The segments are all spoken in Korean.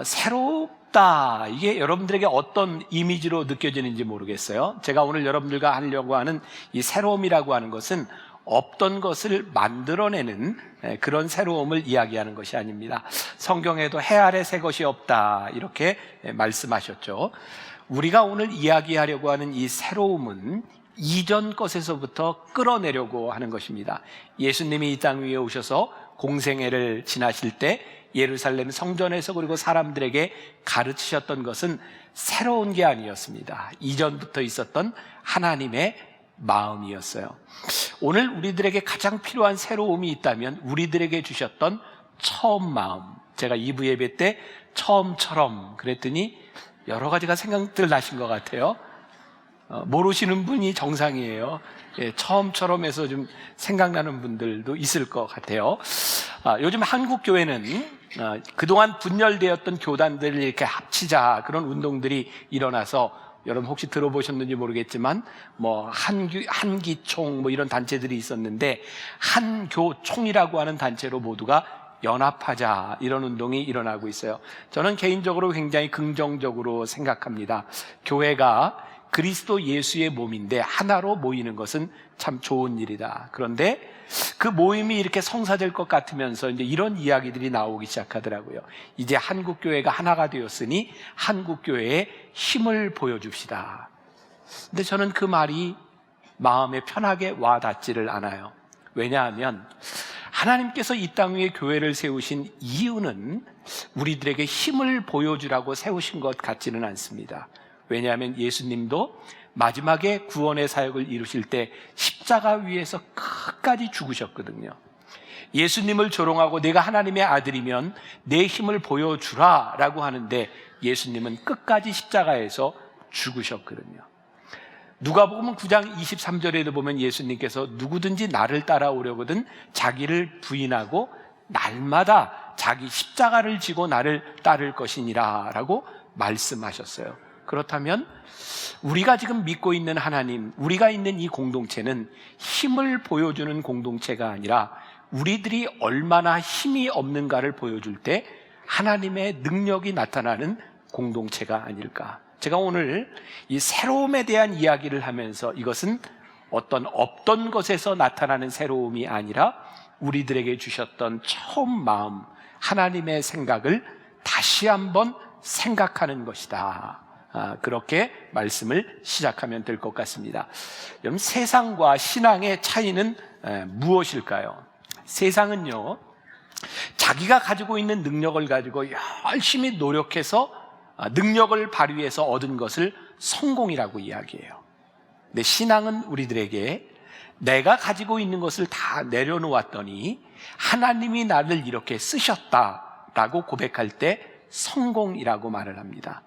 새롭다, 이게 여러분들에게 어떤 이미지로 느껴지는지 모르겠어요. 제가 오늘 여러분들과 하려고 하는 이 새로움이라고 하는 것은 없던 것을 만들어내는 그런 새로움을 이야기하는 것이 아닙니다. 성경에도 해 아래 새 것이 없다, 이렇게 말씀하셨죠. 우리가 오늘 이야기하려고 하는 이 새로움은 이전 것에서부터 끌어내려고 하는 것입니다. 예수님이 이 땅 위에 오셔서 공생애를 지나실 때 예루살렘 성전에서 그리고 사람들에게 가르치셨던 것은 새로운 게 아니었습니다. 이전부터 있었던 하나님의 마음이었어요. 오늘 우리들에게 가장 필요한 새로움이 있다면 우리들에게 주셨던 처음 마음. 제가 2부 예배 때 처음처럼 그랬더니 여러 가지가 생각들 나신 것 같아요. 모르시는 분이 정상이에요. 처음처럼 해서 좀 생각나는 분들도 있을 것 같아요. 요즘 한국 교회는 그동안 분열되었던 교단들을 이렇게 합치자, 그런 운동들이 일어나서, 여러분 혹시 들어보셨는지 모르겠지만 한기총 이런 단체들이 있었는데, 한교총이라고 하는 단체로 모두가 연합하자, 이런 운동이 일어나고 있어요. 저는 개인적으로 굉장히 긍정적으로 생각합니다. 교회가 그리스도 예수의 몸인데 하나로 모이는 것은 참 좋은 일이다. 그런데 그 모임이 이렇게 성사될 것 같으면서 이제 이런 이야기들이 나오기 시작하더라고요. 이제 한국교회가 하나가 되었으니 한국교회에 힘을 보여줍시다. 근데 저는 그 말이 마음에 편하게 와 닿지를 않아요. 왜냐하면 하나님께서 이 땅 위에 교회를 세우신 이유는 우리들에게 힘을 보여주라고 세우신 것 같지는 않습니다. 왜냐하면 예수님도 마지막에 구원의 사역을 이루실 때 십자가 위에서 끝까지 죽으셨거든요. 예수님을 조롱하고 내가 하나님의 아들이면 내 힘을 보여주라 라고 하는데 예수님은 끝까지 십자가에서 죽으셨거든요. 누가복음 9장 23절에도 보면 예수님께서 누구든지 나를 따라오려거든 자기를 부인하고 날마다 자기 십자가를 지고 나를 따를 것이니라 라고 말씀하셨어요. 그렇다면 우리가 지금 믿고 있는 하나님, 우리가 있는 이 공동체는 힘을 보여주는 공동체가 아니라 우리들이 얼마나 힘이 없는가를 보여줄 때 하나님의 능력이 나타나는 공동체가 아닐까. 제가 오늘 이 새로움에 대한 이야기를 하면서 이것은 어떤 없던 것에서 나타나는 새로움이 아니라 우리들에게 주셨던 처음 마음, 하나님의 생각을 다시 한번 생각하는 것이다. 그렇게 말씀을 시작하면 될 것 같습니다. 여러분, 세상과 신앙의 차이는 무엇일까요? 세상은요, 자기가 가지고 있는 능력을 가지고 열심히 노력해서 능력을 발휘해서 얻은 것을 성공이라고 이야기해요. 근데 신앙은 우리들에게 내가 가지고 있는 것을 다 내려놓았더니 하나님이 나를 이렇게 쓰셨다라고 고백할 때 성공이라고 말을 합니다.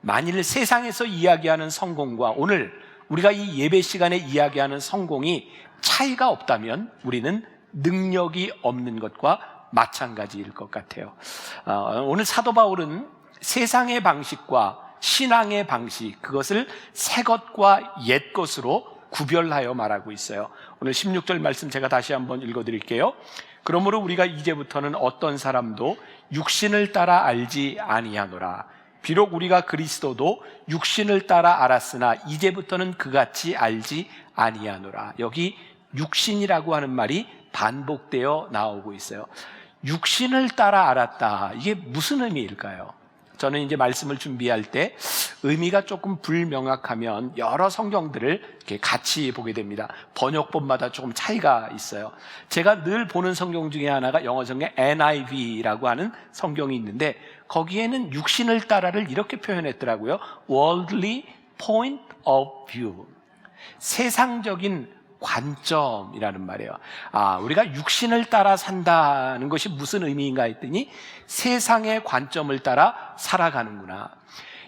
만일 세상에서 이야기하는 성공과 오늘 우리가 이 예배 시간에 이야기하는 성공이 차이가 없다면 우리는 능력이 없는 것과 마찬가지일 것 같아요. 오늘 사도 바울은 세상의 방식과 신앙의 방식, 그것을 새 것과 옛 것으로 구별하여 말하고 있어요. 오늘 16절 말씀 제가 다시 한번 읽어드릴게요. 그러므로 우리가 이제부터는 어떤 사람도 육신을 따라 알지 아니하노라. 비록 우리가 그리스도도 육신을 따라 알았으나 이제부터는 그같이 알지 아니하노라. 여기 육신이라고 하는 말이 반복되어 나오고 있어요. 육신을 따라 알았다. 이게 무슨 의미일까요? 저는 이제 말씀을 준비할 때 의미가 조금 불명확하면 여러 성경들을 이렇게 같이 보게 됩니다. 번역본마다 조금 차이가 있어요. 제가 늘 보는 성경 중에 하나가 영어 성경 NIV라고 하는 성경이 있는데 거기에는 육신을 따라를 이렇게 표현했더라고요. Worldly point of view. 세상적인 관점이라는 말이에요. 우리가 육신을 따라 산다는 것이 무슨 의미인가 했더니 세상의 관점을 따라 살아가는구나.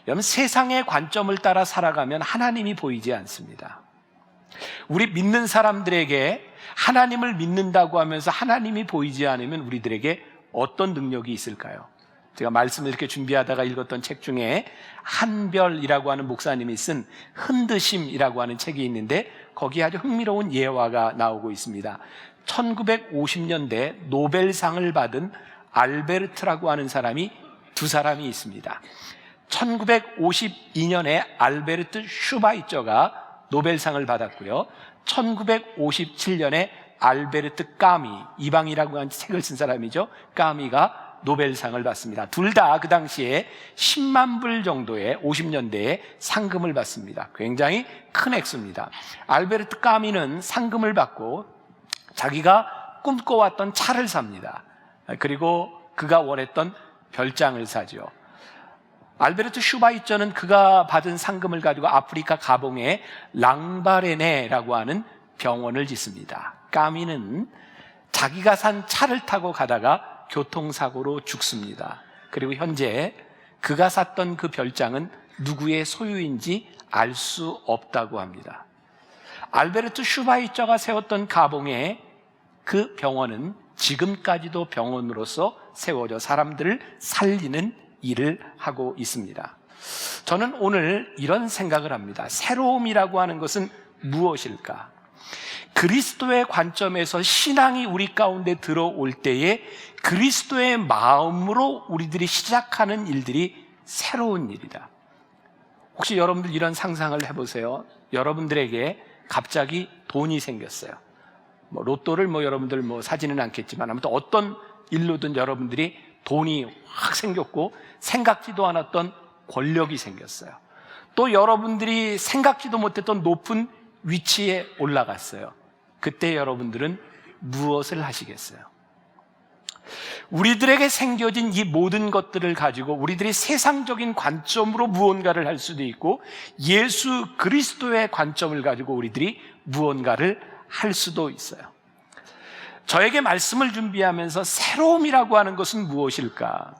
여러분, 세상의 관점을 따라 살아가면 하나님이 보이지 않습니다. 우리 믿는 사람들에게 하나님을 믿는다고 하면서 하나님이 보이지 않으면 우리들에게 어떤 능력이 있을까요? 제가 말씀을 이렇게 준비하다가 읽었던 책 중에 한별이라고 하는 목사님이 쓴 흔드심이라고 하는 책이 있는데 거기에 아주 흥미로운 예화가 나오고 있습니다. 1950년대 노벨상을 받은 알베르트라고 하는 사람이 두 사람이 있습니다. 1952년에 알베르트 슈바이처가 노벨상을 받았고요. 1957년에 알베르트 까미, 이방이라고 하는 책을 쓴 사람이죠. 까미가 노벨상을 받습니다. 둘 다 그 당시에 10만 불 정도의 50년대에 상금을 받습니다. 굉장히 큰 액수입니다. 알베르트 까미는 상금을 받고 자기가 꿈꿔왔던 차를 삽니다. 그리고 그가 원했던 별장을 사죠. 알베르트 슈바이처는 그가 받은 상금을 가지고 아프리카 가봉에 랑바레네라고 하는 병원을 짓습니다. 까미는 자기가 산 차를 타고 가다가 교통사고로 죽습니다. 그리고 현재 그가 샀던 그 별장은 누구의 소유인지 알 수 없다고 합니다. 알베르트 슈바이처가 세웠던 가봉의 그 병원은 지금까지도 병원으로서 세워져 사람들을 살리는 일을 하고 있습니다. 저는 오늘 이런 생각을 합니다. 새로움이라고 하는 것은 무엇일까? 그리스도의 관점에서 신앙이 우리 가운데 들어올 때에 그리스도의 마음으로 우리들이 시작하는 일들이 새로운 일이다. 혹시 여러분들 이런 상상을 해보세요. 여러분들에게 갑자기 돈이 생겼어요. 로또를 여러분들 사지는 않겠지만 아무튼 어떤 일로든 여러분들이 돈이 확 생겼고 생각지도 않았던 권력이 생겼어요. 또 여러분들이 생각지도 못했던 높은 위치에 올라갔어요. 그때 여러분들은 무엇을 하시겠어요? 우리들에게 생겨진 이 모든 것들을 가지고 우리들이 세상적인 관점으로 무언가를 할 수도 있고 예수 그리스도의 관점을 가지고 우리들이 무언가를 할 수도 있어요. 저에게 말씀을 준비하면서 새로움이라고 하는 것은 무엇일까?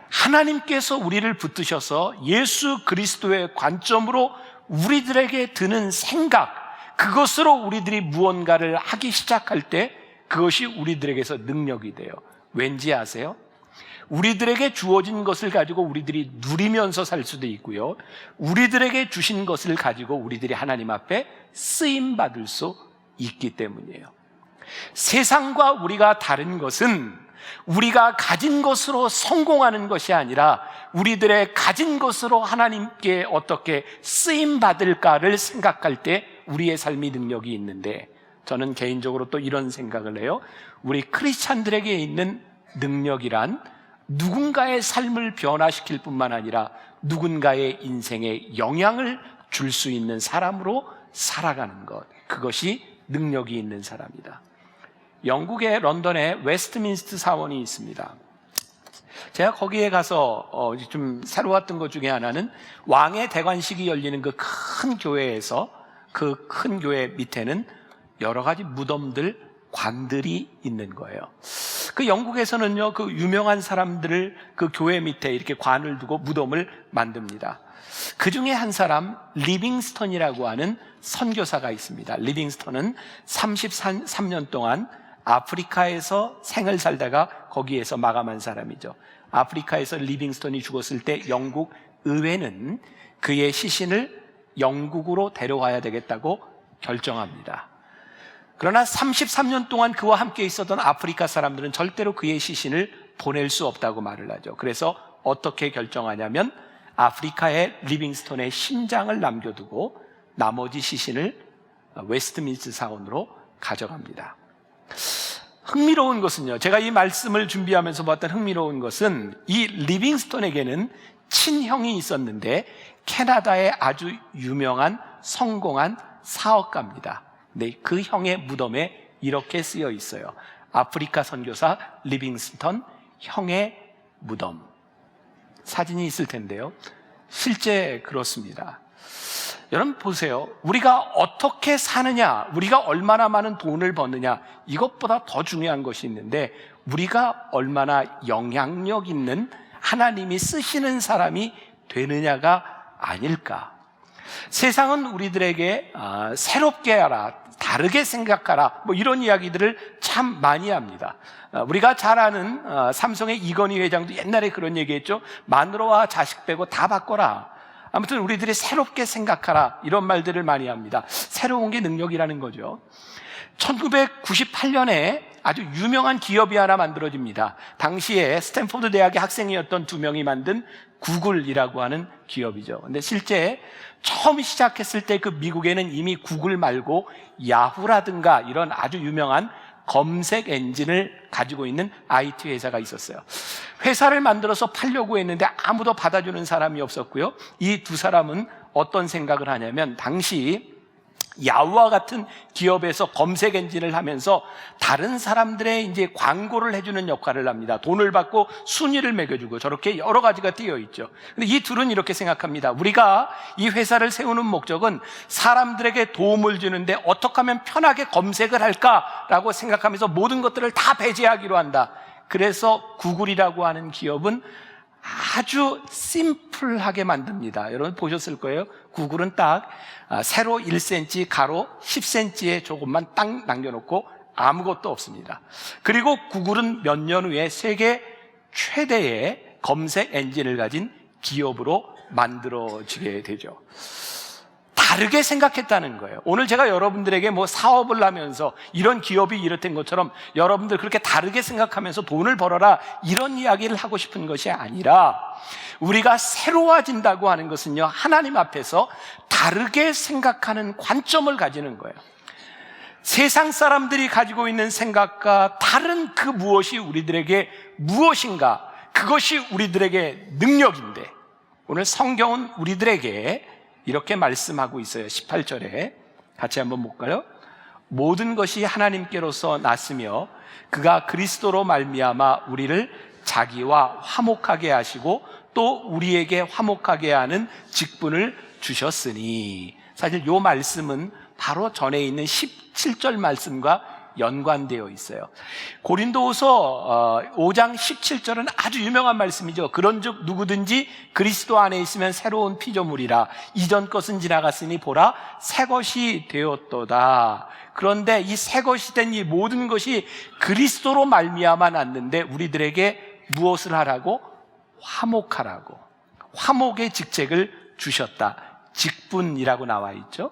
하나님께서 우리를 붙드셔서 예수 그리스도의 관점으로 우리들에게 드는 생각, 그것으로 우리들이 무언가를 하기 시작할 때 그것이 우리들에게서 능력이 돼요. 왠지 아세요? 우리들에게 주어진 것을 가지고 우리들이 누리면서 살 수도 있고요. 우리들에게 주신 것을 가지고 우리들이 하나님 앞에 쓰임받을 수 있기 때문이에요. 세상과 우리가 다른 것은 우리가 가진 것으로 성공하는 것이 아니라 우리들의 가진 것으로 하나님께 어떻게 쓰임받을까를 생각할 때 우리의 삶이 능력이 있는데 저는 개인적으로 또 이런 생각을 해요. 우리 크리스찬들에게 있는 능력이란 누군가의 삶을 변화시킬 뿐만 아니라 누군가의 인생에 영향을 줄 수 있는 사람으로 살아가는 것, 그것이 능력이 있는 사람이다. 영국의 런던에 웨스트민스터 사원이 있습니다. 제가 거기에 가서 좀 새로웠던 것 중에 하나는 왕의 대관식이 열리는 그 큰 교회에서 그 큰 교회 밑에는 여러 가지 무덤들, 관들이 있는 거예요. 그 영국에서는요, 그 유명한 사람들을 그 교회 밑에 이렇게 관을 두고 무덤을 만듭니다. 그 중에 한 사람, 리빙스턴이라고 하는 선교사가 있습니다. 리빙스턴은 33년 동안 아프리카에서 생을 살다가 거기에서 마감한 사람이죠. 아프리카에서 리빙스턴이 죽었을 때 영국 의회는 그의 시신을 영국으로 데려와야 되겠다고 결정합니다. 그러나 33년 동안 그와 함께 있었던 아프리카 사람들은 절대로 그의 시신을 보낼 수 없다고 말을 하죠. 그래서 어떻게 결정하냐면 아프리카에 리빙스턴의 심장을 남겨두고 나머지 시신을 웨스트민스터 사원으로 가져갑니다. 흥미로운 것은요, 제가 이 말씀을 준비하면서 봤던 흥미로운 것은 이 리빙스턴에게는 친형이 있었는데 캐나다의 아주 유명한 성공한 사업가입니다. 네, 그 형의 무덤에 이렇게 쓰여 있어요. 아프리카 선교사 리빙스턴 형의 무덤. 사진이 있을 텐데요. 실제 그렇습니다. 여러분 보세요. 우리가 어떻게 사느냐, 우리가 얼마나 많은 돈을 버느냐, 이것보다 더 중요한 것이 있는데 우리가 얼마나 영향력 있는 하나님이 쓰시는 사람이 되느냐가 아닐까. 세상은 우리들에게 새롭게 하라, 다르게 생각하라, 이런 이야기들을 참 많이 합니다. 우리가 잘 아는 삼성의 이건희 회장도 옛날에 그런 얘기했죠. 마누라와 자식 빼고 다 바꿔라. 아무튼 우리들이 새롭게 생각하라, 이런 말들을 많이 합니다. 새로운 게 능력이라는 거죠. 1998년에 아주 유명한 기업이 하나 만들어집니다. 당시에 스탠포드 대학의 학생이었던 두 명이 만든 구글이라고 하는 기업이죠. 근데 실제 처음 시작했을 때 그 미국에는 이미 구글 말고 야후라든가 이런 아주 유명한 검색 엔진을 가지고 있는 IT 회사가 있었어요. 회사를 만들어서 팔려고 했는데 아무도 받아주는 사람이 없었고요. 이 두 사람은 어떤 생각을 하냐면, 당시 야후와 같은 기업에서 검색 엔진을 하면서 다른 사람들의 이제 광고를 해주는 역할을 합니다. 돈을 받고 순위를 매겨주고 저렇게 여러 가지가 띄어 있죠. 근데 이 둘은 이렇게 생각합니다. 우리가 이 회사를 세우는 목적은 사람들에게 도움을 주는데 어떻게 하면 편하게 검색을 할까라고 생각하면서 모든 것들을 다 배제하기로 한다. 그래서 구글이라고 하는 기업은 아주 심플하게 만듭니다. 여러분 보셨을 거예요. 구글은 딱 세로 1cm, 가로 10cm에 조금만 딱 남겨놓고 아무것도 없습니다. 그리고 구글은 몇 년 후에 세계 최대의 검색 엔진을 가진 기업으로 만들어지게 되죠. 다르게 생각했다는 거예요. 오늘 제가 여러분들에게 뭐 사업을 하면서 이런 기업이 이렇던 것처럼 여러분들 그렇게 다르게 생각하면서 돈을 벌어라 이런 이야기를 하고 싶은 것이 아니라, 우리가 새로워진다고 하는 것은요, 하나님 앞에서 다르게 생각하는 관점을 가지는 거예요. 세상 사람들이 가지고 있는 생각과 다른 그 무엇이 우리들에게 무엇인가, 그것이 우리들에게 능력인데, 오늘 성경은 우리들에게 이렇게 말씀하고 있어요. 18절에 같이 한번 볼까요? 모든 것이 하나님께로서 났으며 그가 그리스도로 말미암아 우리를 자기와 화목하게 하시고 또 우리에게 화목하게 하는 직분을 주셨으니. 사실 이 말씀은 바로 전에 있는 17절 말씀과 연관되어 있어요. 고린도후서 5장 17절은 아주 유명한 말씀이죠. 그런즉 누구든지 그리스도 안에 있으면 새로운 피조물이라. 이전 것은 지나갔으니 보라 새 것이 되었도다. 그런데 이 새 것이 된 이 모든 것이 그리스도로 말미암아 났는데 우리들에게 무엇을 하라고? 화목하라고. 화목의 직책을 주셨다. 직분이라고 나와 있죠.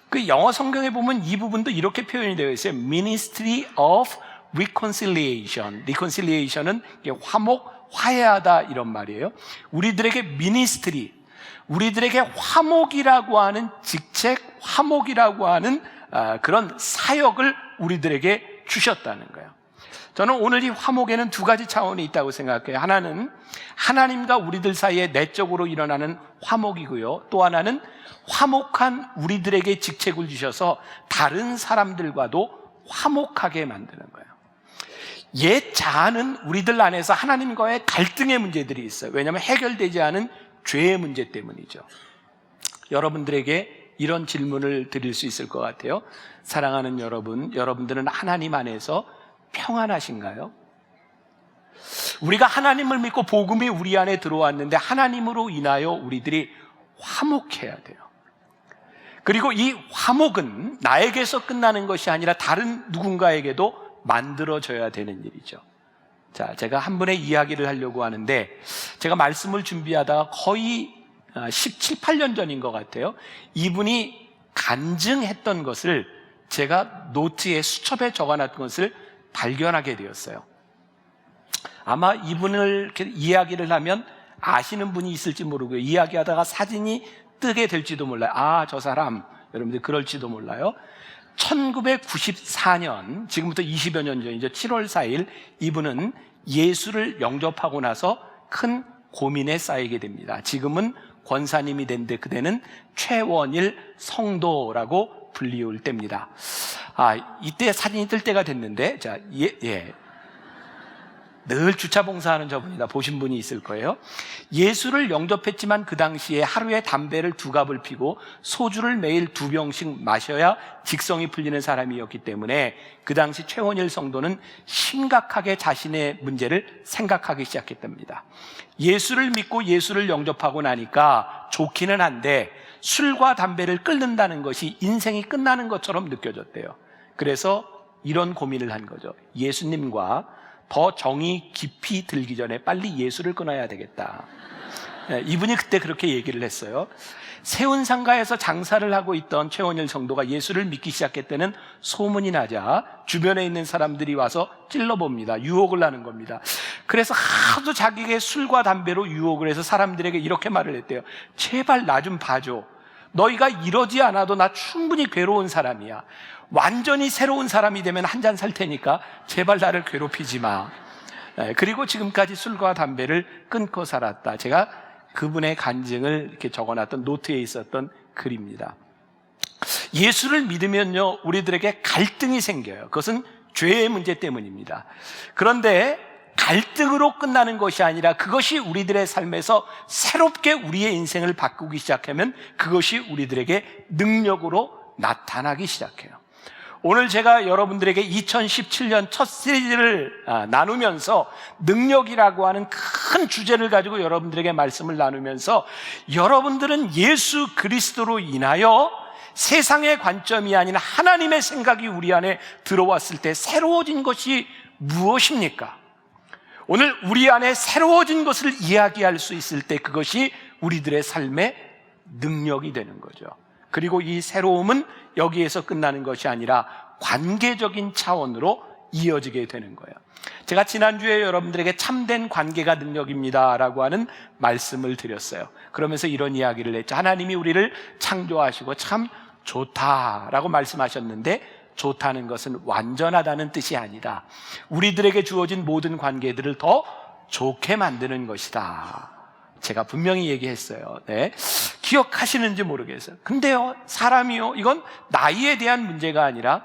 그 영어 성경에 보면 이 부분도 이렇게 표현이 되어 있어요. Ministry of Reconciliation. Reconciliation은 화목, 화해하다 이런 말이에요. 우리들에게 ministry, 우리들에게 화목이라고 하는 직책, 화목이라고 하는 그런 사역을 우리들에게 주셨다는 거예요. 저는 오늘 이 화목에는 두 가지 차원이 있다고 생각해요. 하나는 하나님과 우리들 사이에 내적으로 일어나는 화목이고요. 또 하나는 화목한 우리들에게 직책을 주셔서 다른 사람들과도 화목하게 만드는 거예요. 옛 자아는 우리들 안에서 하나님과의 갈등의 문제들이 있어요. 왜냐하면 해결되지 않은 죄의 문제 때문이죠. 여러분들에게 이런 질문을 드릴 수 있을 것 같아요. 사랑하는 여러분, 여러분들은 하나님 안에서 평안하신가요? 우리가 하나님을 믿고 복음이 우리 안에 들어왔는데 하나님으로 인하여 우리들이 화목해야 돼요. 그리고 이 화목은 나에게서 끝나는 것이 아니라 다른 누군가에게도 만들어져야 되는 일이죠. 자, 제가 한 분의 이야기를 하려고 하는데, 제가 말씀을 준비하다가 거의 17, 18년 전인 것 같아요. 이분이 간증했던 것을 제가 노트에 수첩에 적어놨던 것을 발견하게 되었어요. 아마 이분을 이렇게 이야기를 하면 아시는 분이 있을지 모르고요. 이야기하다가 사진이 뜨게 될지도 몰라요. 아, 저 사람. 여러분들 그럴지도 몰라요. 1994년, 지금부터 20여 년 전이죠. 7월 4일 이분은 예수를 영접하고 나서 큰 고민에 쌓이게 됩니다. 지금은 권사님이 된데 그때는 최원일 성도라고 불리울 때입니다. 이때 사진이 뜰 때가 됐는데, 자, 늘 주차 봉사하는 저분이다. 보신 분이 있을 거예요. 예수를 영접했지만 그 당시에 하루에 담배를 2갑을 피고 소주를 매일 2병씩 마셔야 직성이 풀리는 사람이었기 때문에 그 당시 최원일 성도는 심각하게 자신의 문제를 생각하기 시작했답니다. 예수를 믿고 예수를 영접하고 나니까 좋기는 한데 술과 담배를 끊는다는 것이 인생이 끝나는 것처럼 느껴졌대요. 그래서 이런 고민을 한 거죠. 예수님과 더 정이 깊이 들기 전에 빨리 예수를 끊어야 되겠다. 이분이 그때 그렇게 얘기를 했어요. 세운상가에서 장사를 하고 있던 최원일 성도가 예수를 믿기 시작했다는 소문이 나자 주변에 있는 사람들이 와서 찔러봅니다. 유혹을 하는 겁니다. 그래서 하도 자기에게 술과 담배로 유혹을 해서 사람들에게 이렇게 말을 했대요. 제발 나 좀 봐줘. 너희가 이러지 않아도 나 충분히 괴로운 사람이야. 완전히 새로운 사람이 되면 한 잔 살 테니까 제발 나를 괴롭히지 마. 그리고 지금까지 술과 담배를 끊고 살았다. 제가 그분의 간증을 이렇게 적어놨던 노트에 있었던 글입니다. 예수를 믿으면요, 우리들에게 갈등이 생겨요. 그것은 죄의 문제 때문입니다. 그런데 갈등으로 끝나는 것이 아니라 그것이 우리들의 삶에서 새롭게 우리의 인생을 바꾸기 시작하면 그것이 우리들에게 능력으로 나타나기 시작해요. 오늘 제가 여러분들에게 2017년 첫 시리즈를 나누면서 능력이라고 하는 큰 주제를 가지고 여러분들에게 말씀을 나누면서 여러분들은 예수 그리스도로 인하여 세상의 관점이 아닌 하나님의 생각이 우리 안에 들어왔을 때 새로워진 것이 무엇입니까? 오늘 우리 안에 새로워진 것을 이야기할 수 있을 때 그것이 우리들의 삶의 능력이 되는 거죠. 그리고 이 새로움은 여기에서 끝나는 것이 아니라 관계적인 차원으로 이어지게 되는 거예요. 제가 지난주에 여러분들에게 참된 관계가 능력입니다 라고 하는 말씀을 드렸어요. 그러면서 이런 이야기를 했죠. 하나님이 우리를 창조하시고 참 좋다라고 말씀하셨는데 좋다는 것은 완전하다는 뜻이 아니라 우리들에게 주어진 모든 관계들을 더 좋게 만드는 것이다. 제가 분명히 얘기했어요. 네. 기억하시는지 모르겠어요. 근데요, 사람이요, 이건 나이에 대한 문제가 아니라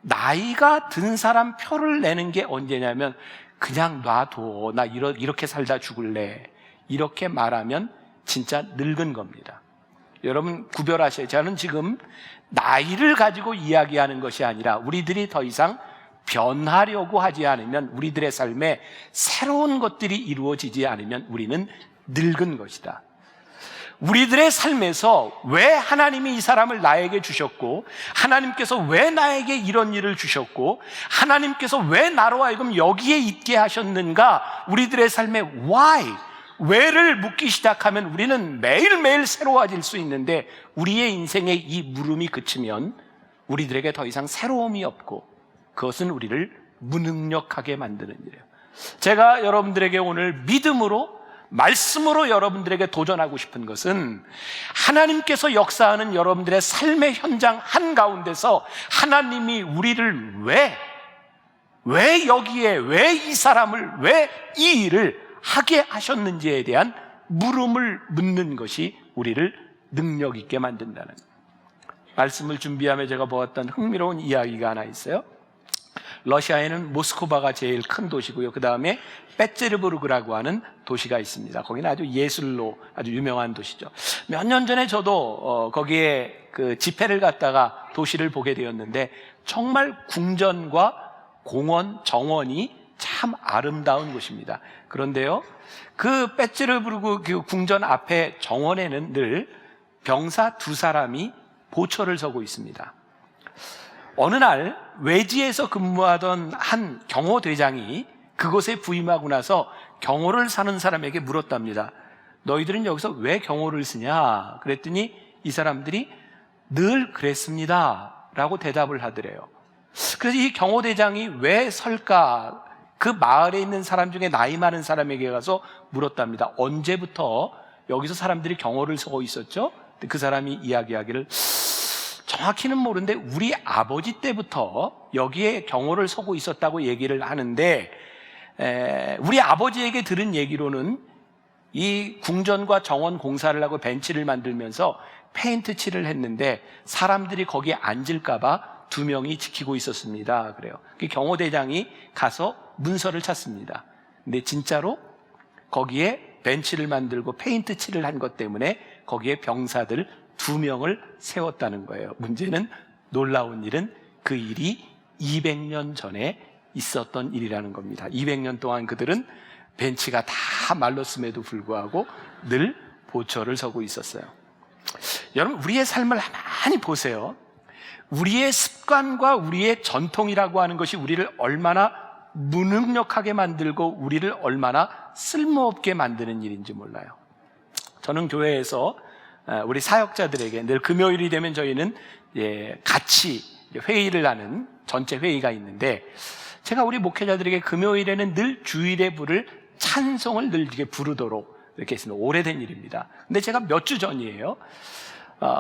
나이가 든 사람 표를 내는 게 언제냐면 그냥 놔둬, 나 이렇게 살다 죽을래, 이렇게 말하면 진짜 늙은 겁니다. 여러분 구별하셔야. 저는 지금 나이를 가지고 이야기하는 것이 아니라 우리들이 더 이상 변하려고 하지 않으면, 우리들의 삶에 새로운 것들이 이루어지지 않으면 우리는 늙은 것이다. 우리들의 삶에서 왜 하나님이 이 사람을 나에게 주셨고, 하나님께서 왜 나에게 이런 일을 주셨고, 하나님께서 왜 나로 하여금 여기에 있게 하셨는가, 우리들의 삶에 why, 왜를 묻기 시작하면 우리는 매일매일 새로워질 수 있는데, 우리의 인생에 이 물음이 그치면 우리들에게 더 이상 새로움이 없고 그것은 우리를 무능력하게 만드는 일이에요. 제가 여러분들에게 오늘 믿음으로, 말씀으로 여러분들에게 도전하고 싶은 것은 하나님께서 역사하는 여러분들의 삶의 현장 한가운데서 하나님이 우리를 왜 여기에, 왜 이 사람을, 왜 이 일을 하게 하셨는지에 대한 물음을 묻는 것이 우리를 능력 있게 만든다는 거예요. 말씀을 준비하며 제가 보았던 흥미로운 이야기가 하나 있어요. 러시아에는 모스크바가 제일 큰 도시고요. 그 다음에 페테르부르크라고 하는 도시가 있습니다. 거기는 아주 예술로 아주 유명한 도시죠. 몇 년 전에 저도 거기에 그 집회를 갔다가 도시를 보게 되었는데 정말 궁전과 공원, 정원이 참 아름다운 곳입니다. 그런데요, 그 페테르부르크 그 궁전 앞에 정원에는 늘 병사 2사람이 보초를 서고 있습니다. 어느 날 외지에서 근무하던 한 경호대장이 그곳에 부임하고 나서 경호를 사는 사람에게 물었답니다. 너희들은 여기서 왜 경호를 쓰냐? 그랬더니 이 사람들이 늘 그랬습니다 라고 대답을 하더래요. 그래서 이 경호대장이 왜 설까? 그 마을에 있는 사람 중에 나이 많은 사람에게 가서 물었답니다. 언제부터 여기서 사람들이 경호를 서고 있었죠? 그 사람이 이야기하기를 정확히는 모르는데 우리 아버지 때부터 여기에 경호를 서고 있었다고 얘기를 하는데, 우리 아버지에게 들은 얘기로는 이 궁전과 정원 공사를 하고 벤치를 만들면서 페인트 칠을 했는데 사람들이 거기에 앉을까봐 2명이 지키고 있었습니다. 그래요. 경호대장이 가서 문서를 찾습니다. 근데 진짜로 거기에 벤치를 만들고 페인트 칠을 한 것 때문에 거기에 병사들 2명을 세웠다는 거예요. 문제는, 놀라운 일은 그 일이 200년 전에 있었던 일이라는 겁니다. 200년 동안 그들은 벤치가 다 말랐음에도 불구하고 늘 보초를 서고 있었어요. 여러분, 우리의 삶을 많이 보세요. 우리의 습관과 우리의 전통이라고 하는 것이 우리를 얼마나 무능력하게 만들고 우리를 얼마나 쓸모없게 만드는 일인지 몰라요. 저는 교회에서 우리 사역자들에게 늘 금요일이 되면 저희는 같이 회의를 하는 전체 회의가 있는데, 제가 우리 목회자들에게 금요일에는 늘 주일에 부를 찬송을 늘 이렇게 부르도록 이렇게 했습니다. 오래된 일입니다. 근데 제가 몇 주 전이에요.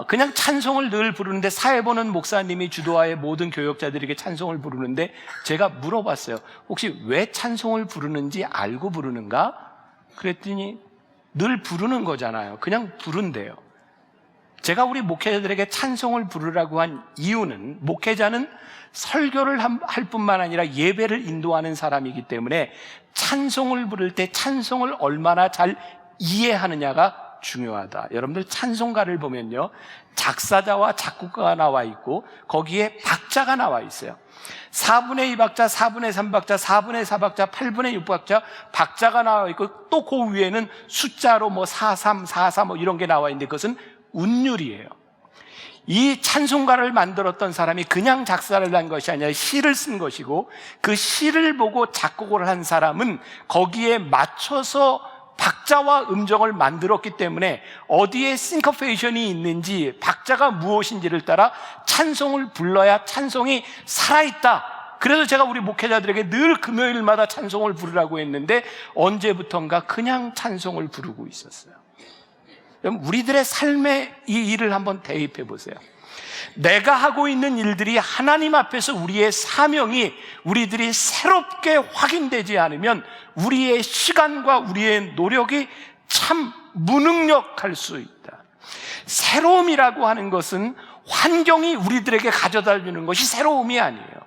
그냥 찬송을 늘 부르는데, 사회보는 목사님이 주도하에 모든 교역자들에게 찬송을 부르는데, 제가 물어봤어요. 혹시 왜 찬송을 부르는지 알고 부르는가? 그랬더니 늘 부르는 거잖아요. 그냥 부른대요. 제가 우리 목회자들에게 찬송을 부르라고 한 이유는, 목회자는 설교를 할 뿐만 아니라 예배를 인도하는 사람이기 때문에 찬송을 부를 때 찬송을 얼마나 잘 이해하느냐가 중요하다. 여러분들 찬송가를 보면요, 작사자와 작곡가가 나와 있고 거기에 박자가 나와 있어요. 4분의 2박자, 4분의 3박자, 4분의 4박자, 8분의 6박자 박자가 나와 있고, 또 그 위에는 숫자로 43, 44 이런 게 나와 있는데, 그것은 운율이에요. 이 찬송가를 만들었던 사람이 그냥 작사를 한 것이 아니라 시를 쓴 것이고, 그 시를 보고 작곡을 한 사람은 거기에 맞춰서 박자와 음정을 만들었기 때문에 어디에 싱커페이션이 있는지, 박자가 무엇인지를 따라 찬송을 불러야 찬송이 살아있다. 그래서 제가 우리 목회자들에게 늘 금요일마다 찬송을 부르라고 했는데, 언제부턴가 그냥 찬송을 부르고 있었어요. 우리들의 삶의 이 일을 한번 대입해 보세요. 내가 하고 있는 일들이 하나님 앞에서 우리의 사명이 우리들이 새롭게 확인되지 않으면 우리의 시간과 우리의 노력이 참 무능력할 수 있다. 새로움이라고 하는 것은 환경이 우리들에게 가져다 주는 것이 새로움이 아니에요.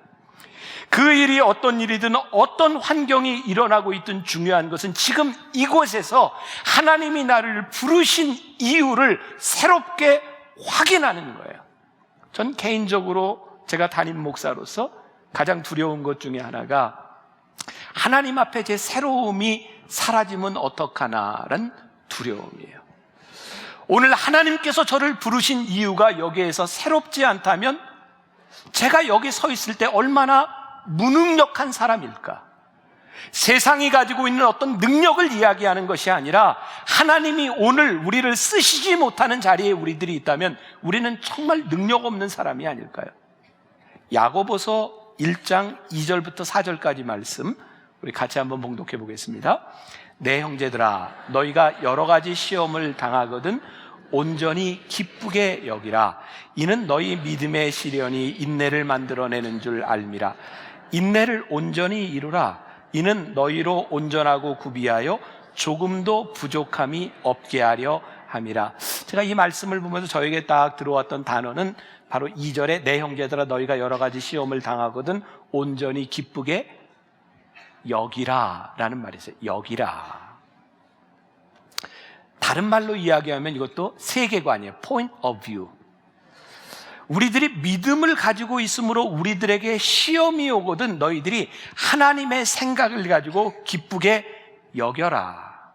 그 일이 어떤 일이든 어떤 환경이 일어나고 있든 중요한 것은 지금 이곳에서 하나님이 나를 부르신 이유를 새롭게 확인하는 거예요. 전 개인적으로 제가 담임 목사로서 가장 두려운 것 중에 하나가, 하나님 앞에 제 새로움이 사라지면 어떡하나라는 두려움이에요. 오늘 하나님께서 저를 부르신 이유가 여기에서 새롭지 않다면 제가 여기 서 있을 때 얼마나 무능력한 사람일까? 세상이 가지고 있는 어떤 능력을 이야기하는 것이 아니라, 하나님이 오늘 우리를 쓰시지 못하는 자리에 우리들이 있다면 우리는 정말 능력 없는 사람이 아닐까요? 야고보서 1장 2절부터 4절까지 말씀 우리 같이 한번 봉독해 보겠습니다. 내 형제들아, 너희가 여러 가지 시험을 당하거든 온전히 기쁘게 여기라. 이는 너희 믿음의 시련이 인내를 만들어내는 줄 알미라. 인내를 온전히 이루라. 이는 너희로 온전하고 구비하여 조금도 부족함이 없게 하려 함이라. 제가 이 말씀을 보면서 저에게 딱 들어왔던 단어는 바로 2절에 내 형제들아, 너희가 여러 가지 시험을 당하거든 온전히 기쁘게 여기라 라는 말이 있어요. 여기라. 다른 말로 이야기하면 이것도 세계관이에요. Point of view. 우리들이 믿음을 가지고 있으므로 우리들에게 시험이 오거든 너희들이 하나님의 생각을 가지고 기쁘게 여겨라.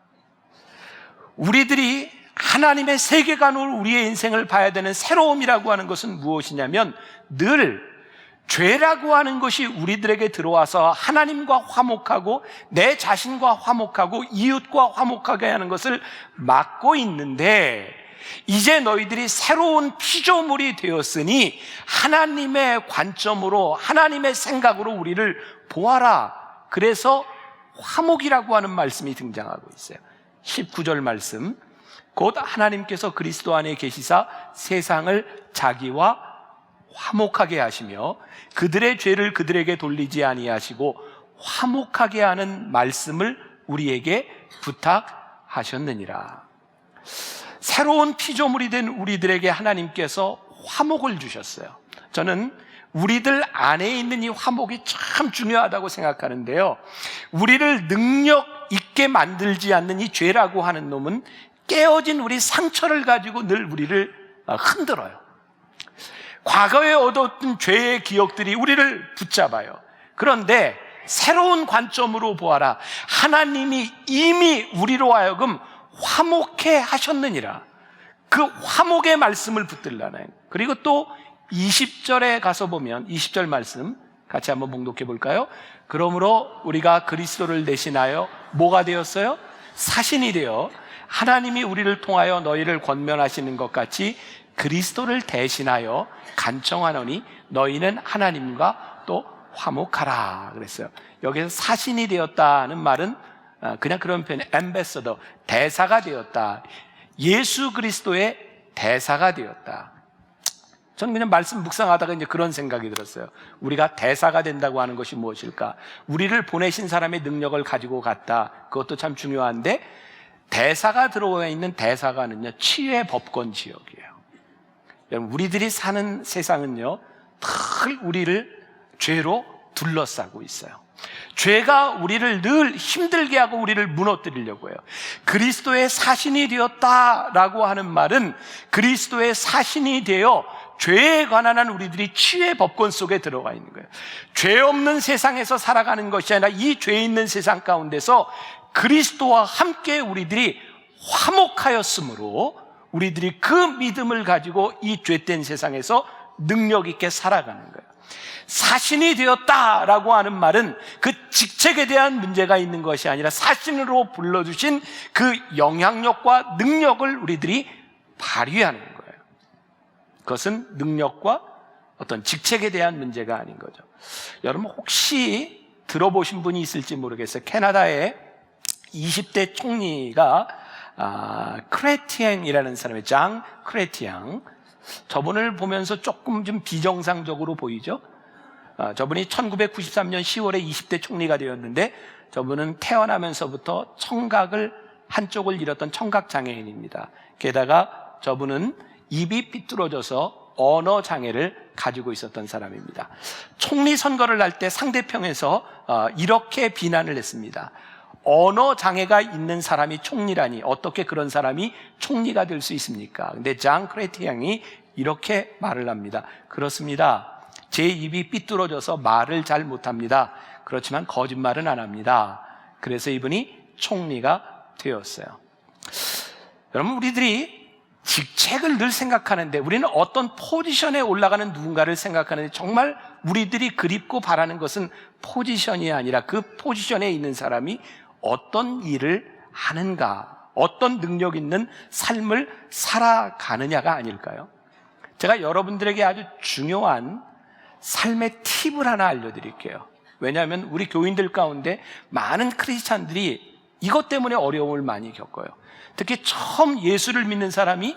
우리들이 하나님의 세계관으로 우리의 인생을 봐야 되는 새로움이라고 하는 것은 무엇이냐면, 늘 죄라고 하는 것이 우리들에게 들어와서 하나님과 화목하고 내 자신과 화목하고 이웃과 화목하게 하는 것을 막고 있는데, 이제 너희들이 새로운 피조물이 되었으니 하나님의 관점으로, 하나님의 생각으로 우리를 보아라. 그래서 화목이라고 하는 말씀이 등장하고 있어요. 19절 말씀, 곧 하나님께서 그리스도 안에 계시사 세상을 자기와 화목하게 하시며 그들의 죄를 그들에게 돌리지 아니하시고 화목하게 하는 말씀을 우리에게 부탁하셨느니라. 새로운 피조물이 된 우리들에게 하나님께서 화목을 주셨어요. 저는 우리들 안에 있는 이 화목이 참 중요하다고 생각하는데요, 우리를 능력 있게 만들지 않는 이 죄라고 하는 놈은 깨어진 우리 상처를 가지고 늘 우리를 흔들어요. 과거에 얻었던 죄의 기억들이 우리를 붙잡아요. 그런데 새로운 관점으로 보아라. 하나님이 이미 우리로 하여금 화목해 하셨느니라. 그 화목의 말씀을 붙들라는. 그리고 또 20절에 가서 보면 20절 말씀 같이 한번 봉독해 볼까요? 그러므로 우리가 그리스도를 대신하여 뭐가 되었어요? 사신이 되어 하나님이 우리를 통하여 너희를 권면하시는 것 같이 그리스도를 대신하여 간청하노니 너희는 하나님과 또 화목하라 그랬어요. 여기서 사신이 되었다는 말은 그냥 그런 표현, 앰베서더, 대사가 되었다. 예수 그리스도의 대사가 되었다. 저는 그냥 말씀 묵상하다가 이제 그런 생각이 들었어요. 우리가 대사가 된다고 하는 것이 무엇일까? 우리를 보내신 사람의 능력을 가지고 갔다. 그것도 참 중요한데, 대사가 들어와 있는 대사관은요, 치유의 법권 지역이에요. 여러분, 우리들이 사는 세상은요, 늘 우리를 죄로 둘러싸고 있어요. 죄가 우리를 늘 힘들게 하고 우리를 무너뜨리려고 해요. 그리스도의 사신이 되었다라고 하는 말은 그리스도의 사신이 되어 죄에 관한 한 우리들이 치유의 법권 속에 들어가 있는 거예요. 죄 없는 세상에서 살아가는 것이 아니라 이 죄 있는 세상 가운데서 그리스도와 함께 우리들이 화목하였으므로 우리들이 그 믿음을 가지고 이 죄된 세상에서 능력 있게 살아가는 거예요. 사신이 되었다라고 하는 말은 그 직책에 대한 문제가 있는 것이 아니라 사신으로 불러주신 그 영향력과 능력을 우리들이 발휘하는 거예요. 그것은 능력과 어떤 직책에 대한 문제가 아닌 거죠. 여러분 혹시 들어보신 분이 있을지 모르겠어요. 캐나다의 20대 총리가 크레티앙이라는 사람이에요. 장 크레티앙. 저분을 보면서 조금 좀 비정상적으로 보이죠. 저분이 1993년 10월에 20대 총리가 되었는데 저분은 태어나면서부터 청각을 한쪽을 잃었던 청각장애인입니다. 게다가 저분은 입이 삐뚤어져서 언어 장애를 가지고 있었던 사람입니다. 총리 선거를 할 때 상대평에서 이렇게 비난을 했습니다. 언어 장애가 있는 사람이 총리라니 어떻게 그런 사람이 총리가 될 수 있습니까? 근데 장 크레티앙이 이렇게 말을 합니다. 그렇습니다. 제 입이 삐뚤어져서 말을 잘 못합니다. 그렇지만 거짓말은 안 합니다. 그래서 이분이 총리가 되었어요. 여러분 우리들이 직책을 늘 생각하는데 우리는 어떤 포지션에 올라가는 누군가를 생각하는데 정말 우리들이 그립고 바라는 것은 포지션이 아니라 그 포지션에 있는 사람이 어떤 일을 하는가, 어떤 능력 있는 삶을 살아가느냐가 아닐까요? 제가 여러분들에게 아주 중요한 삶의 팁을 하나 알려드릴게요. 왜냐하면 우리 교인들 가운데 많은 크리스찬들이 이것 때문에 어려움을 많이 겪어요. 특히 처음 예수를 믿는 사람이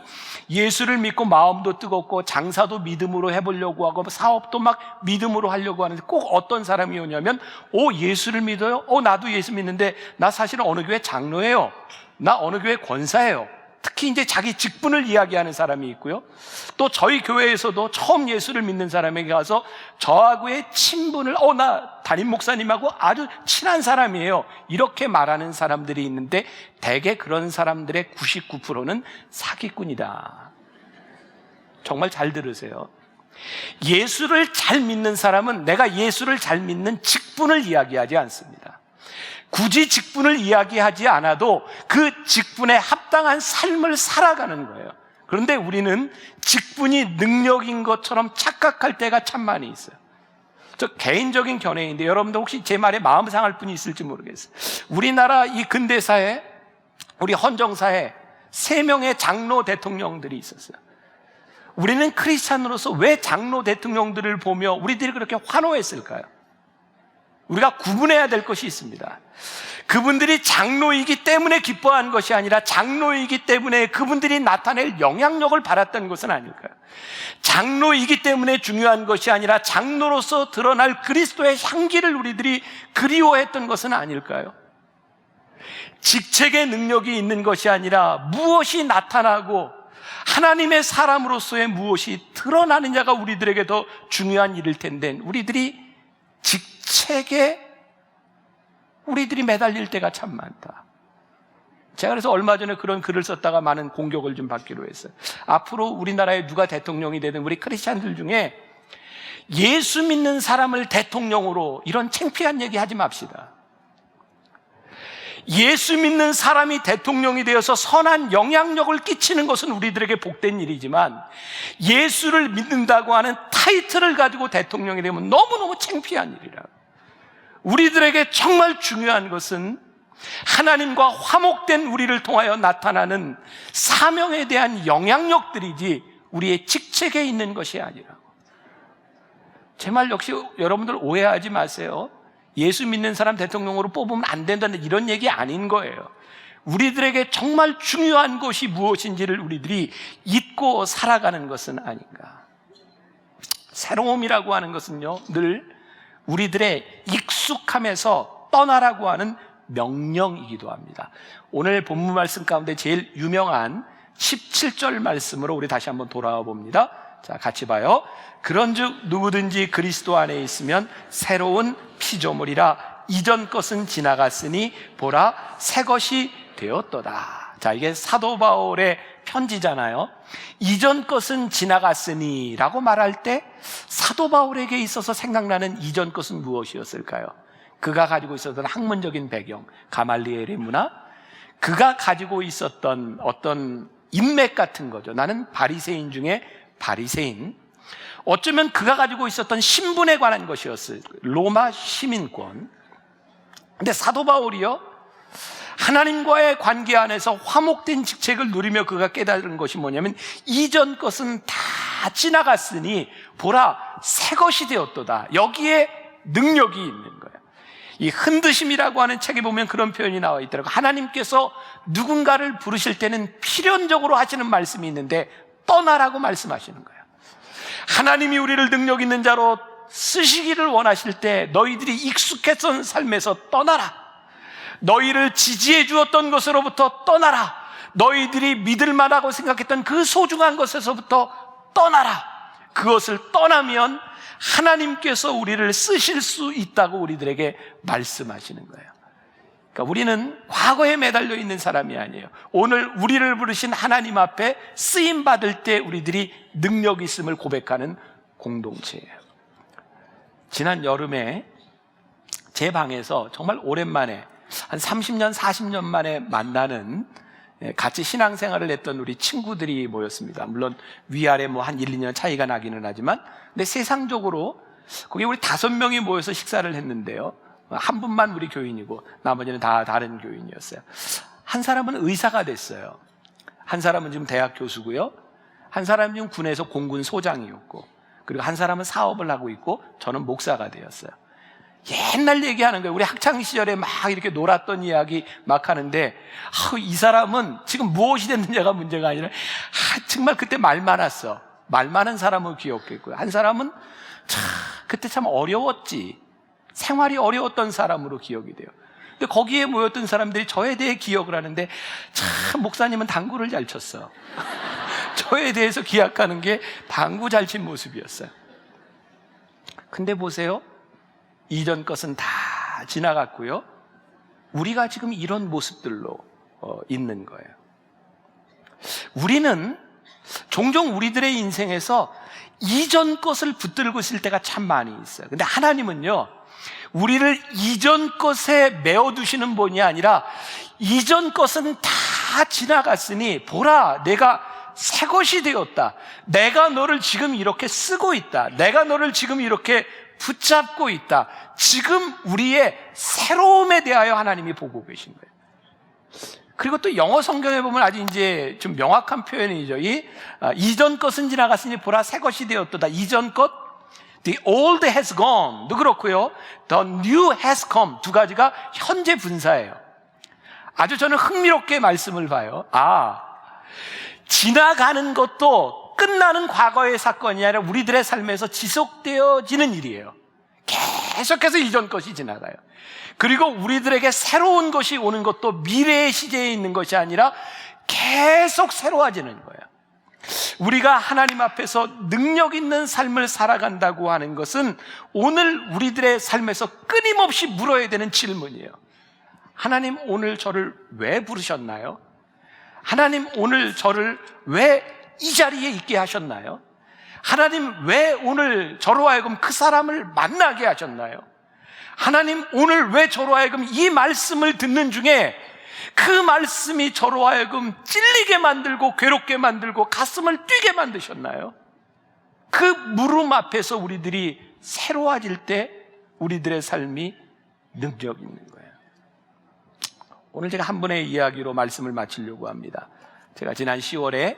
예수를 믿고 마음도 뜨겁고 장사도 믿음으로 해보려고 하고 사업도 막 믿음으로 하려고 하는데 꼭 어떤 사람이 오냐면 예수를 믿어요? 나도 예수 믿는데 나 사실은 어느 교회 장로예요. 나 어느 교회 권사예요. 특히 이제 자기 직분을 이야기하는 사람이 있고요. 또 저희 교회에서도 처음 예수를 믿는 사람에게 가서 저하고의 친분을 나 담임 목사님하고 아주 친한 사람이에요. 이렇게 말하는 사람들이 있는데 대개 그런 사람들의 99%는 사기꾼이다. 정말 잘 들으세요. 예수를 잘 믿는 사람은 내가 예수를 잘 믿는 직분을 이야기하지 않습니다. 굳이 직분을 이야기하지 않아도 그 직분에 합당한 삶을 살아가는 거예요. 그런데 우리는 직분이 능력인 것처럼 착각할 때가 참 많이 있어요. 저 개인적인 견해인데 여러분들 혹시 제 말에 마음 상할 분이 있을지 모르겠어요. 우리나라 이 근대사에 우리 헌정사에 3명의 장로 대통령들이 있었어요. 우리는 크리스찬으로서 왜 장로 대통령들을 보며 우리들이 그렇게 환호했을까요? 우리가 구분해야 될 것이 있습니다. 그분들이 장로이기 때문에 기뻐한 것이 아니라 장로이기 때문에 그분들이 나타낼 영향력을 받았던 것은 아닐까요? 장로이기 때문에 중요한 것이 아니라 장로로서 드러날 그리스도의 향기를 우리들이 그리워했던 것은 아닐까요? 직책의 능력이 있는 것이 아니라 무엇이 나타나고 하나님의 사람으로서의 무엇이 드러나느냐가 우리들에게 더 중요한 일일 텐데 우리들이 직책에 우리들이 매달릴 때가 참 많다. 제가 그래서 얼마 전에 그런 글을 썼다가 많은 공격을 좀 받기로 했어요. 앞으로 우리나라에 누가 대통령이 되든 우리 크리스찬들 중에 예수 믿는 사람을 대통령으로 이런 창피한 얘기 하지 맙시다. 예수 믿는 사람이 대통령이 되어서 선한 영향력을 끼치는 것은 우리들에게 복된 일이지만 예수를 믿는다고 하는 타이틀을 가지고 대통령이 되면 너무너무 창피한 일이라. 우리들에게 정말 중요한 것은 하나님과 화목된 우리를 통하여 나타나는 사명에 대한 영향력들이지 우리의 직책에 있는 것이 아니라고. 제 말 역시 여러분들 오해하지 마세요. 예수 믿는 사람 대통령으로 뽑으면 안 된다는 이런 얘기 아닌 거예요. 우리들에게 정말 중요한 것이 무엇인지를 우리들이 잊고 살아가는 것은 아닌가. 새로움이라고 하는 것은요, 늘 우리들의 익숙함에서 떠나라고 하는 명령이기도 합니다. 오늘 본문 말씀 가운데 제일 유명한 17절 말씀으로 우리 다시 한번 돌아와 봅니다. 자, 같이 봐요. 그런즉 누구든지 그리스도 안에 있으면 새로운 피조물이라. 이전 것은 지나갔으니 보라 새 것이 되었도다. 자, 이게 사도 바울의 편지잖아요. 이전 것은 지나갔으니 라고 말할 때 사도 바울에게 있어서 생각나는 이전 것은 무엇이었을까요? 그가 가지고 있었던 학문적인 배경, 가말리엘의 문화, 그가 가지고 있었던 어떤 인맥 같은 거죠. 나는 바리새인 중에 바리새인. 어쩌면 그가 가지고 있었던 신분에 관한 것이었어요. 로마 시민권. 근데 사도 바울이요, 하나님과의 관계 안에서 화목된 직책을 누리며 그가 깨달은 것이 뭐냐면 이전 것은 다 지나갔으니 보라 새 것이 되었도다. 여기에 능력이 있는 거예요. 이 흔드심이라고 하는 책에 보면 그런 표현이 나와 있더라고요. 하나님께서 누군가를 부르실 때는 필연적으로 하시는 말씀이 있는데 떠나라고 말씀하시는 거예요. 하나님이 우리를 능력 있는 자로 쓰시기를 원하실 때 너희들이 익숙했던 삶에서 떠나라. 너희를 지지해 주었던 것으로부터 떠나라. 너희들이 믿을 만하고 생각했던 그 소중한 것에서부터 떠나라. 그것을 떠나면 하나님께서 우리를 쓰실 수 있다고 우리들에게 말씀하시는 거예요. 그러니까 우리는 과거에 매달려 있는 사람이 아니에요. 오늘 우리를 부르신 하나님 앞에 쓰임 받을 때 우리들이 능력 있음을 고백하는 공동체예요. 지난 여름에 제 방에서 정말 오랜만에 한 30년, 40년 만에 만나는 같이 신앙생활을 했던 우리 친구들이 모였습니다. 물론 위아래 뭐 한 1, 2년 차이가 나기는 하지만, 근데 세상적으로 거기 우리 5명이 모여서 식사를 했는데요. 한 분만 우리 교인이고 나머지는 다 다른 교인이었어요. 한 사람은 의사가 됐어요. 한 사람은 지금 대학 교수고요. 한 사람은 지금 군에서 공군 소장이었고, 그리고 한 사람은 사업을 하고 있고, 저는 목사가 되었어요. 옛날 얘기하는 거예요. 우리 학창시절에 막 이렇게 놀았던 이야기 막 하는데, 이 사람은 지금 무엇이 됐느냐가 문제가 아니라 정말 그때 말 많았어. 말 많은 사람을 기억했고요. 한 사람은 그때 참 어려웠지. 생활이 어려웠던 사람으로 기억이 돼요. 근데 거기에 모였던 사람들이 저에 대해 기억을 하는데, 참 목사님은 당구를 잘 쳤어. 저에 대해서 기억하는 게 당구 잘 친 모습이었어요. 근데 보세요. 이전 것은 다 지나갔고요. 우리가 지금 이런 모습들로 있는 거예요. 우리는 종종 우리들의 인생에서 이전 것을 붙들고 있을 때가 참 많이 있어요. 근데 하나님은요, 우리를 이전 것에 메어두시는 분이 아니라 이전 것은 다 지나갔으니 보라 내가 새 것이 되었다. 내가 너를 지금 이렇게 쓰고 있다. 내가 너를 지금 이렇게 붙잡고 있다. 지금 우리의 새로움에 대하여 하나님이 보고 계신 거예요. 그리고 또 영어 성경에 보면 아주 이제 좀 명확한 표현이죠. 이전 것은 지나갔으니 보라 새 것이 되었도다. 이전 것, the old has gone. 도 그렇고요. the new has come. 두 가지가 현재 분사예요. 아주 저는 흥미롭게 말씀을 봐요. 지나가는 것도 끝나는 과거의 사건이 아니라 우리들의 삶에서 지속되어지는 일이에요. 계속해서 이전 것이 지나가요. 그리고 우리들에게 새로운 것이 오는 것도 미래의 시제에 있는 것이 아니라 계속 새로워지는 거예요. 우리가 하나님 앞에서 능력 있는 삶을 살아간다고 하는 것은 오늘 우리들의 삶에서 끊임없이 물어야 되는 질문이에요. 하나님 오늘 저를 왜 부르셨나요? 하나님 오늘 저를 왜 이 자리에 있게 하셨나요? 하나님 왜 오늘 저로 하여금 그 사람을 만나게 하셨나요? 하나님 오늘 왜 저로 하여금 이 말씀을 듣는 중에 그 말씀이 저로 하여금 찔리게 만들고 괴롭게 만들고 가슴을 뛰게 만드셨나요? 그 물음 앞에서 우리들이 새로워질 때 우리들의 삶이 능력 있는 거예요. 오늘 제가 한 분의 이야기로 말씀을 마치려고 합니다. 제가 지난 10월에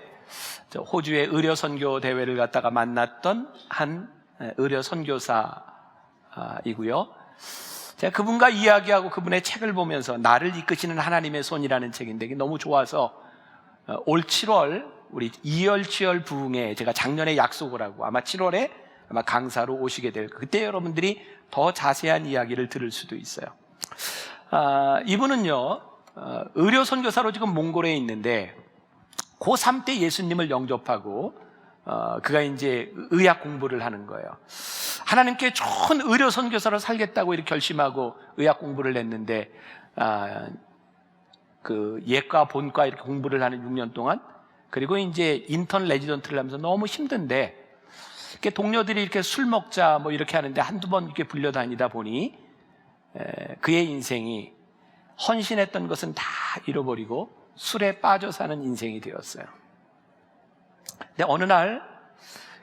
호주의 의료 선교 대회를 갔다가 만났던 한 의료 선교사이고요. 제가 그분과 이야기하고 그분의 책을 보면서 나를 이끄시는 하나님의 손이라는 책인데 이게 너무 좋아서 올 7월 우리 이열치열 부흥회 제가 작년에 약속을 하고 아마 7월에 아마 강사로 오시게 될 그때 여러분들이 더 자세한 이야기를 들을 수도 있어요. 이분은요 의료 선교사로 지금 몽골에 있는데 고3 때 예수님을 영접하고 그가 이제 의학 공부를 하는 거예요. 하나님께 좋은 의료 선교사로 살겠다고 이렇게 결심하고 의학 공부를 했는데 그 예과 본과 이렇게 공부를 하는 6년 동안 그리고 이제 인턴 레지던트를 하면서 너무 힘든데 이렇게 동료들이 이렇게 술 먹자 뭐 이렇게 하는데 한두 번 이렇게 불려다니다 보니 그의 인생이 헌신했던 것은 다 잃어버리고 술에 빠져 사는 인생이 되었어요. 근데 어느 날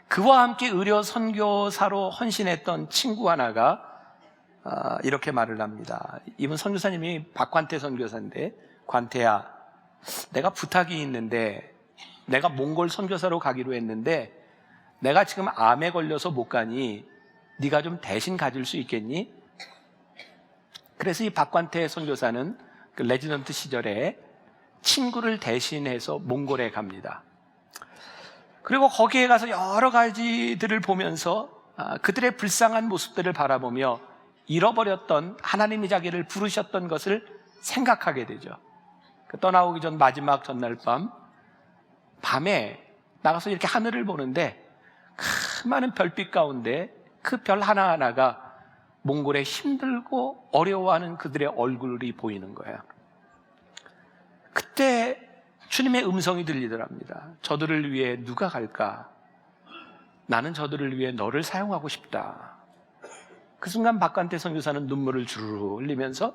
그와 함께 의료 선교사로 헌신했던 친구 하나가 이렇게 말을 합니다. 이분 선교사님이 박관태 선교사인데, 관태야, 내가 부탁이 있는데 내가 몽골 선교사로 가기로 했는데 내가 지금 암에 걸려서 못 가니 네가 좀 대신 가줄 수 있겠니? 그래서 이 박관태 선교사는 그 레지던트 시절에 친구를 대신해서 몽골에 갑니다. 그리고 거기에 가서 여러 가지들을 보면서 그들의 불쌍한 모습들을 바라보며 잃어버렸던 하나님이 자기를 부르셨던 것을 생각하게 되죠. 그 떠나오기 전 마지막 전날 밤에 나가서 이렇게 하늘을 보는데 그 많은 별빛 가운데 그 별 하나하나가 몽골의 힘들고 어려워하는 그들의 얼굴이 보이는 거예요. 그때 주님의 음성이 들리더랍니다. 저들을 위해 누가 갈까? 나는 저들을 위해 너를 사용하고 싶다. 그 순간 박관태 선교사는 눈물을 주르르 흘리면서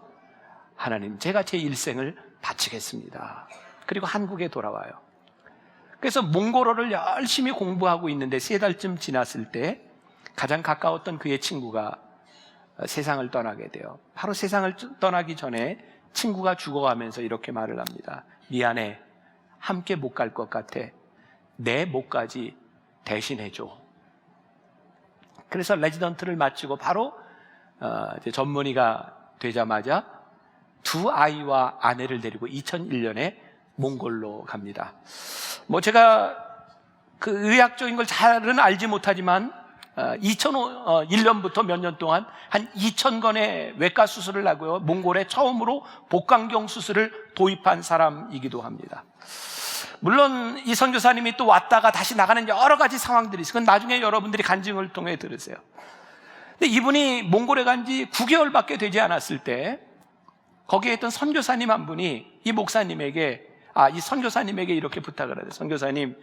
하나님, 제가 제 일생을 바치겠습니다. 그리고 한국에 돌아와요. 그래서 몽골어를 열심히 공부하고 있는데 3달쯤 지났을 때 가장 가까웠던 그의 친구가 세상을 떠나게 돼요. 바로 세상을 떠나기 전에 친구가 죽어가면서 이렇게 말을 합니다. 미안해, 함께 못 갈 것 같아. 내 목까지 대신해줘. 그래서 레지던트를 마치고 바로 이제 전문의가 되자마자 2 아이와 아내를 데리고 2001년에 몽골로 갑니다. 뭐 제가 그 의학적인 걸 잘은 알지 못하지만 2001년부터 몇 년 동안 한 2,000건의 외과 수술을 하고요, 몽골에 처음으로 복강경 수술을 도입한 사람이기도 합니다. 물론 이 선교사님이 또 왔다가 다시 나가는 여러 가지 상황들이 있어요. 그건 나중에 여러분들이 간증을 통해 들으세요. 근데 이분이 몽골에 간 지 9개월밖에 되지 않았을 때 거기에 있던 선교사님 한 분이 이 목사님에게 이 선교사님에게 이렇게 부탁을 하대요. 선교사님,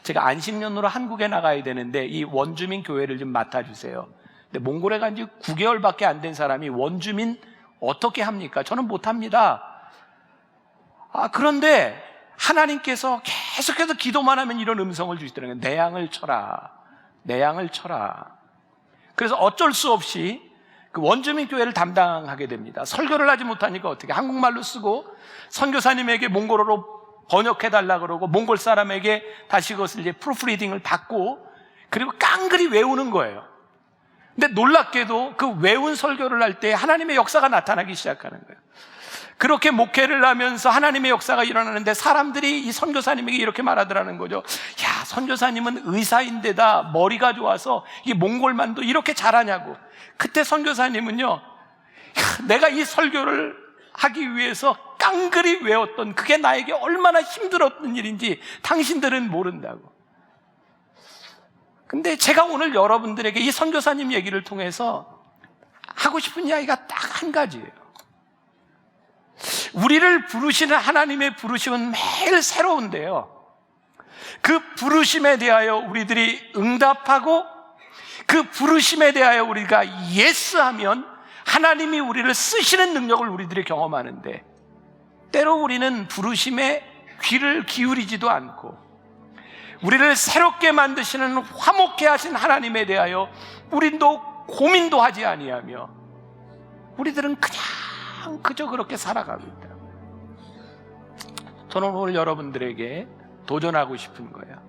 제가 안식년으로 한국에 나가야 되는데 이 원주민 교회를 좀 맡아주세요. 근데 몽골에 간 지 9개월밖에 안 된 사람이 원주민 어떻게 합니까? 저는 못합니다. 그런데 하나님께서 계속해서 기도만 하면 이런 음성을 주시더라고요. 내 양을 쳐라, 내 양을 쳐라. 그래서 어쩔 수 없이 그 원주민 교회를 담당하게 됩니다. 설교를 하지 못하니까 어떻게 한국말로 쓰고 선교사님에게 몽골어로 번역해달라 그러고 몽골 사람에게 다시 그것을 이제 프루프리딩을 받고 그리고 깡그리 외우는 거예요. 근데 놀랍게도 그 외운 설교를 할 때 하나님의 역사가 나타나기 시작하는 거예요. 그렇게 목회를 하면서 하나님의 역사가 일어나는데 사람들이 이 선교사님에게 이렇게 말하더라는 거죠. 야, 선교사님은 의사인데다 머리가 좋아서 이 몽골만도 이렇게 잘하냐고. 그때 선교사님은요, 내가 이 설교를 하기 위해서 깡그리 외웠던 그게 나에게 얼마나 힘들었던 일인지 당신들은 모른다고. 근데 제가 오늘 여러분들에게 이 선교사님 얘기를 통해서 하고 싶은 이야기가 딱 한 가지예요. 우리를 부르시는 하나님의 부르심은 매일 새로운데요, 그 부르심에 대하여 우리들이 응답하고 그 부르심에 대하여 우리가 예스하면 하나님이 우리를 쓰시는 능력을 우리들이 경험하는데, 때로 우리는 부르심에 귀를 기울이지도 않고 우리를 새롭게 만드시는 화목케 하신 하나님에 대하여 우리도 고민도 하지 아니하며 우리들은 그냥 그저 그렇게 살아가고 있다. 저는 오늘 여러분들에게 도전하고 싶은 거예요.